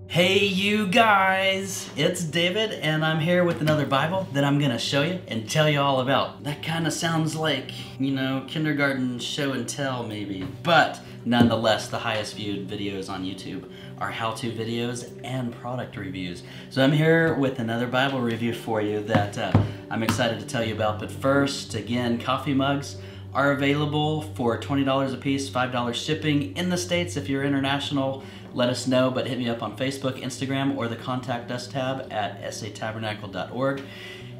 Hey you guys, it's David and I'm here with another Bible that I'm gonna show you and tell you all about. That kind of sounds like, kindergarten show and tell maybe, but nonetheless the highest viewed videos on YouTube are how-to videos and product reviews. So I'm here with another Bible review for you that I'm excited to tell you about. But first, again, coffee mugs are available for $20 a piece, $5 shipping in the States. If you're international, let us know, but hit me up on Facebook, Instagram, or the Contact Us tab at satabernacle.org.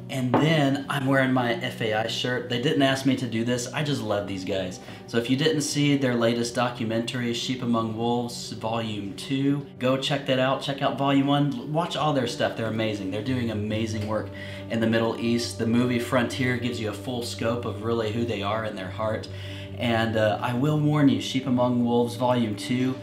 And then I'm wearing my FAI shirt. They didn't ask me to do this. I just love these guys. So if you didn't see their latest documentary, Sheep Among Wolves, Volume 2, go check that out. Check out Volume 1. Watch all their stuff. They're amazing. They're doing amazing work in the Middle East. The movie Frontier gives you a full scope of really who they are in their heart. And I will warn you, Sheep Among Wolves, Volume 2,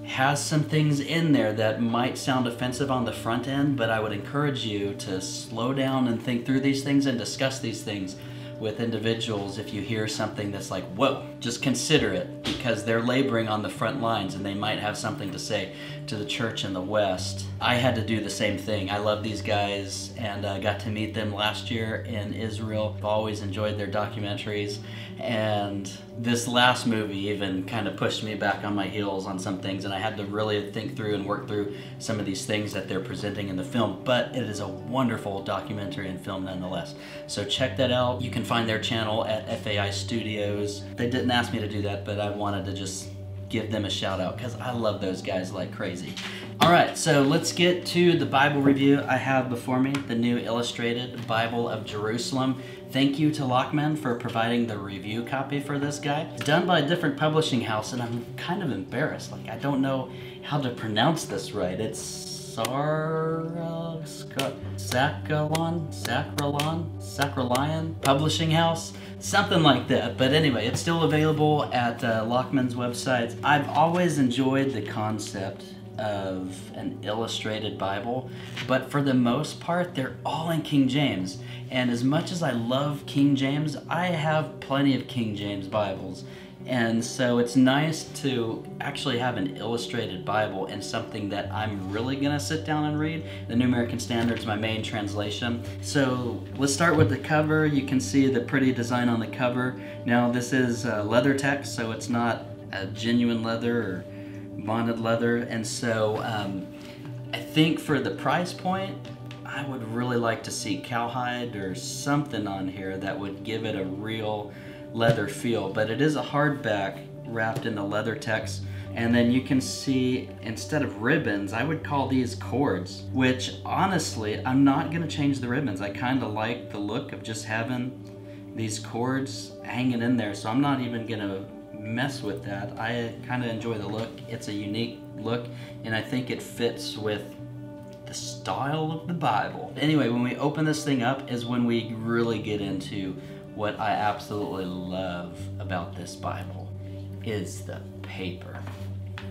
has some things in there that might sound offensive on the front end, but I would encourage you to slow down and think through these things and discuss these things with individuals. If you hear something that's like, whoa, just consider it, because they're laboring on the front lines and they might have something to say to the church in the West. I had to do the same thing. I love these guys and I got to meet them last year in Israel. I've always enjoyed their documentaries, and this last movie even kind of pushed me back on my heels on some things, and I had to really think through and work through some of these things that they're presenting in the film. But it is a wonderful documentary and film nonetheless. So check that out. You can find their channel at FAI Studios. They didn't ask me to do that, but I wanted to just give them a shout out because I love those guys like crazy. Alright, so let's get to the Bible review. I have before me the New Illustrated Bible of Jerusalem. Thank you to Lockman for providing the review copy for this guy. It's done by a different publishing house, and I'm kind of embarrassed. Like, I don't know how to pronounce this right. It's Sacralion Publishing House, something like that. But anyway, it's still available at Lockman's website. I've always enjoyed the concept of an illustrated Bible, but for the most part they're all in King James. And as much as I love King James, I have plenty of King James Bibles. And so it's nice to actually have an illustrated Bible and something that I'm really gonna sit down and read. The New American Standard is my main translation. So let's start with the cover. You can see the pretty design on the cover. Now this is leather text, so it's not a genuine leather or bonded leather. And so I think for the price point, I would really like to see cowhide or something on here that would give it a real leather feel. But it is a hardback wrapped in the leather text. And then you can see, instead of ribbons, I would call these cords, which honestly, I'm not gonna change the ribbons. I kind of like the look of just having these cords hanging in there, so I'm not even gonna mess with that. I kind of enjoy the look. It's a unique look, and I think it fits with the style of the Bible. Anyway, when we open this thing up is when we really get into what I absolutely love about this Bible, is the paper.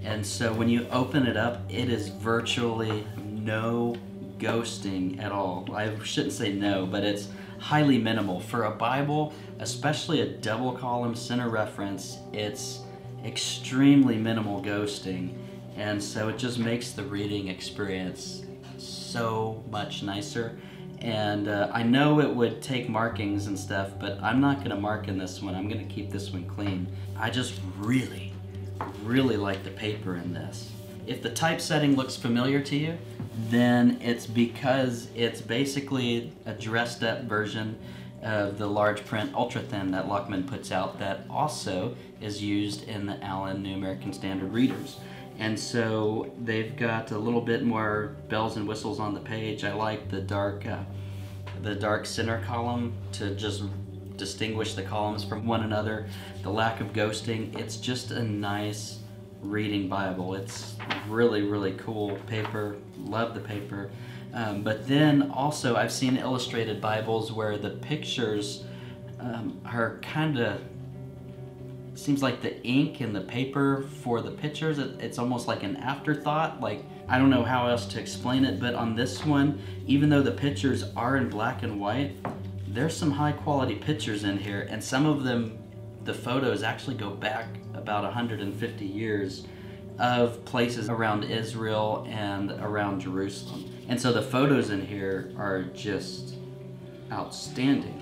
And so when you open it up, it is virtually no ghosting at all. I shouldn't say no, but it's highly minimal. For a Bible, especially a double column center reference, it's extremely minimal ghosting. And so it just makes the reading experience so much nicer. And I know it would take markings and stuff, but I'm not gonna mark in this one. I'm gonna keep this one clean. I just really like the paper in this. If the typesetting looks familiar to you, then it's because it's basically a dressed up version of the large print ultra thin that Lockman puts out, that also is used in the Allen New American Standard readers. And so they've got a little bit more bells and whistles on the page. I like the dark center column to just distinguish the columns from one another. The lack of ghosting. It's just a nice reading Bible. It's really cool paper. Love the paper. But then also I've seen illustrated Bibles where the pictures are kind of, seems like the ink and the paper for the pictures, it's almost like an afterthought. Like, I don't know how else to explain it, but on this one, even though the pictures are in black and white, there's some high quality pictures in here, and some of them, the photos actually go back about 150 years of places around Israel and around Jerusalem. And so the photos in here are just outstanding.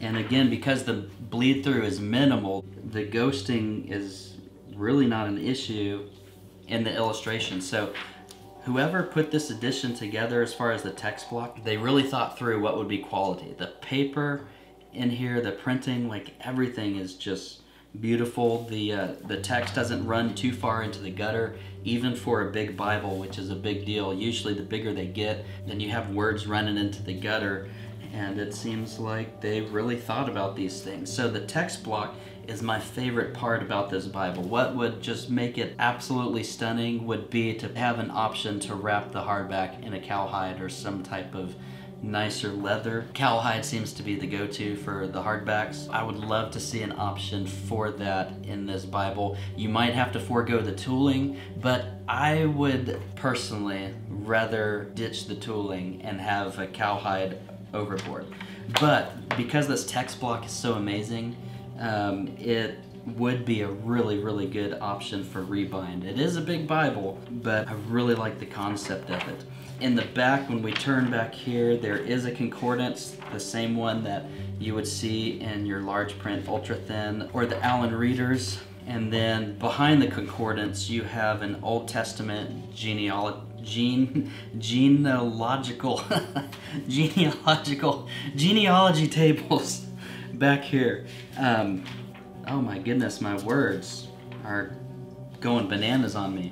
And again, because the bleed through is minimal, the ghosting is really not an issue in the illustration. So whoever put this edition together as far as the text block, they really thought through what would be quality. The paper in here, the printing, like everything is just beautiful. The text doesn't run too far into the gutter, even for a big Bible, which is a big deal. Usually the bigger they get, then you have words running into the gutter. And it seems like they really thought about these things. So the text block is my favorite part about this Bible. What would just make it absolutely stunning would be to have an option to wrap the hardback in a cowhide or some type of nicer leather. Cowhide seems to be the go-to for the hardbacks. I would love to see an option for that in this Bible. You might have to forego the tooling, but I would personally rather ditch the tooling and have a cowhide overboard. But because this text block is so amazing, it would be a really good option for rebind. It is a big Bible, but I really like the concept of it. In the back, when we turn back here, there is a concordance, the same one that you would see in your large print ultra thin or the Allen readers. And then behind the concordance, you have an Old Testament genealogical genealogy tables back here. Oh my goodness, my words are going bananas on me.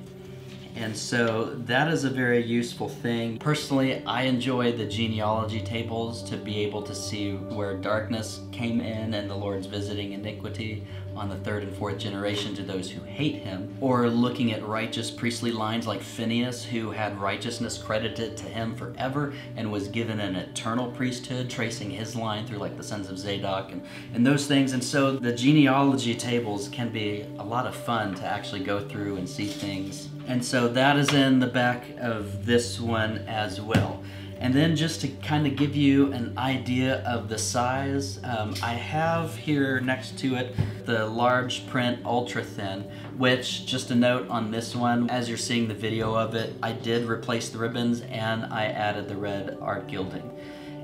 And so that is a very useful thing. Personally, I enjoy the genealogy tables to be able to see where darkness came in and the Lord's visiting iniquity on the third and fourth generation to those who hate him. Or looking at righteous priestly lines like Phineas, who had righteousness credited to him forever and was given an eternal priesthood, tracing his line through like the sons of Zadok and those things. And so the genealogy tables can be a lot of fun to actually go through and see things. And so that is in the back of this one as well. And then just to kind of give you an idea of the size, I have here next to it the large print ultra thin, which, just a note on this one, as you're seeing the video of it, I did replace the ribbons and I added the red art gilding.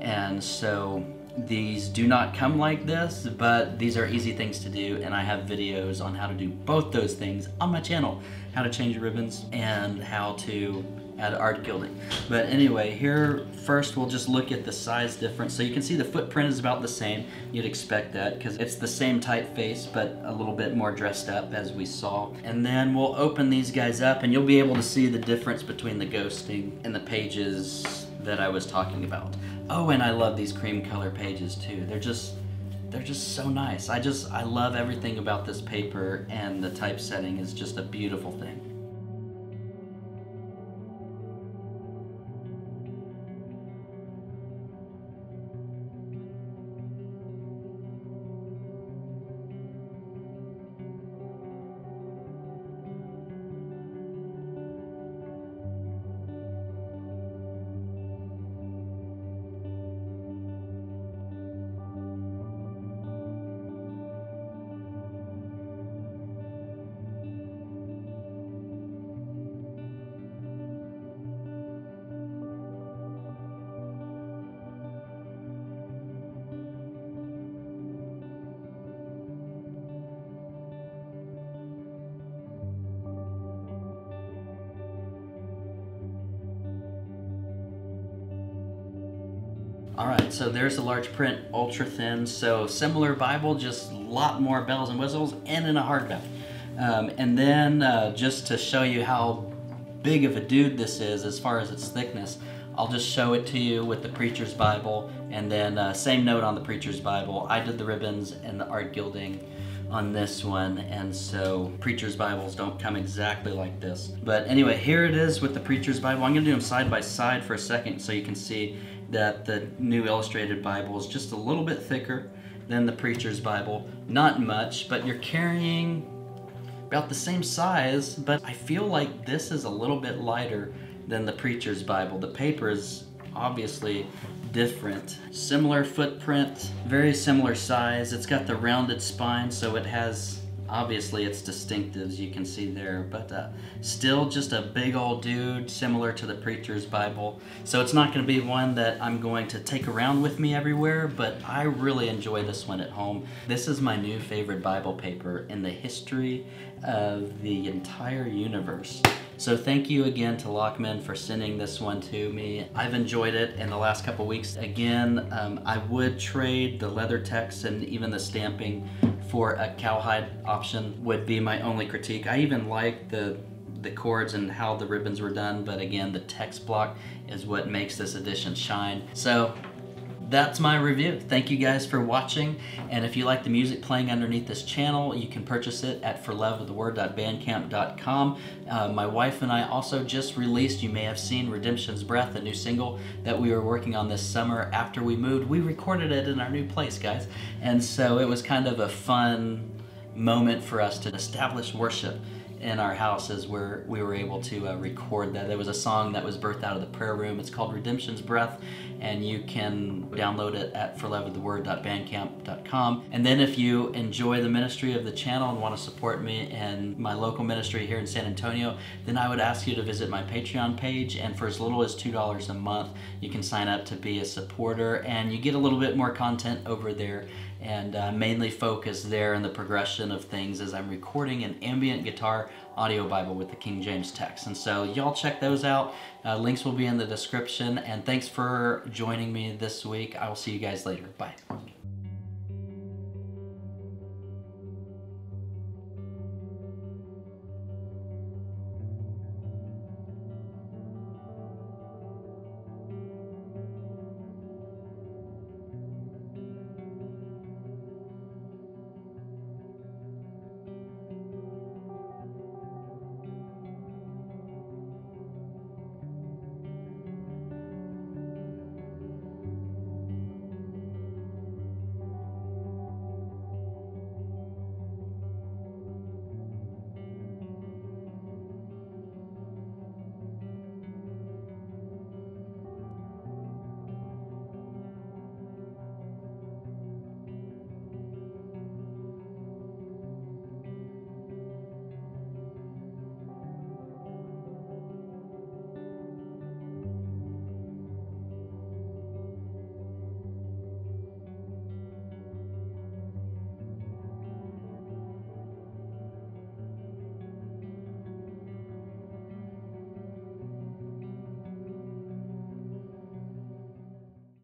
And so these do not come like this, but these are easy things to do, and I have videos on how to do both those things on my channel, how to change ribbons and how to add art gilding. But anyway, here first we'll just look at the size difference. So you can see the footprint is about the same. You'd expect that because it's the same typeface but a little bit more dressed up, as we saw. And then we'll open these guys up and you'll be able to see the difference between the ghosting and the pages that I was talking about. Oh, and I love these cream color pages too. They're just so nice. I love everything about this paper, and the typesetting is just a beautiful thing. Alright, so there's the large print ultra thin, so similar Bible, just a lot more bells and whistles, and in a hardback. And then just to show you how big of a dude this is as far as its thickness, I'll just show it to you with the Preacher's Bible, and then same note on the Preacher's Bible. I did the ribbons and the art gilding on this one, and so Preacher's Bibles don't come exactly like this. But anyway, here it is with the Preacher's Bible. I'm going to do them side by side for a second so you can see that the New Illustrated Bible is just a little bit thicker than the Preacher's Bible. Not much, but you're carrying about the same size, but I feel like this is a little bit lighter than the Preacher's Bible. The paper is obviously different. Similar footprint, very similar size. It's got the rounded spine, so it has, obviously it's distinctives you can see there, but still just a big old dude, similar to the Preacher's Bible. So it's not going to be one that I'm going to take around with me everywhere, but I really enjoy this one at home. This is my new favorite Bible paper in the history of the entire universe. So thank you again to Lockman for sending this one to me. I've enjoyed it in the last couple weeks. Again, I would trade the leather text and even the stamping for a cowhide option would be my only critique. I even like the cords and how the ribbons were done, but again, the text block is what makes this edition shine. So that's my review. Thank you guys for watching, and if you like the music playing underneath this channel, you can purchase it at forloveoftheword.bandcamp.com. My wife and I also just released, you may have seen, Redemption's Breath, a new single that we were working on this summer after we moved. We recorded it in our new place, guys, and so it was kind of a fun moment for us to establish worship in our houses where we were able to record that. There was a song that was birthed out of the prayer room. It's called Redemption's Breath, and you can download it at forloveoftheword.bandcamp.com. And then if you enjoy the ministry of the channel and want to support me and my local ministry here in San Antonio, then I would ask you to visit my Patreon page, and for as little as $2 a month, you can sign up to be a supporter, and you get a little bit more content over there, and mainly focus there in the progression of things as I'm recording an ambient guitar audio Bible with the King James text. And so y'all check those out. Links will be in the description, and thanks for joining me this week. I will see you guys later. Bye.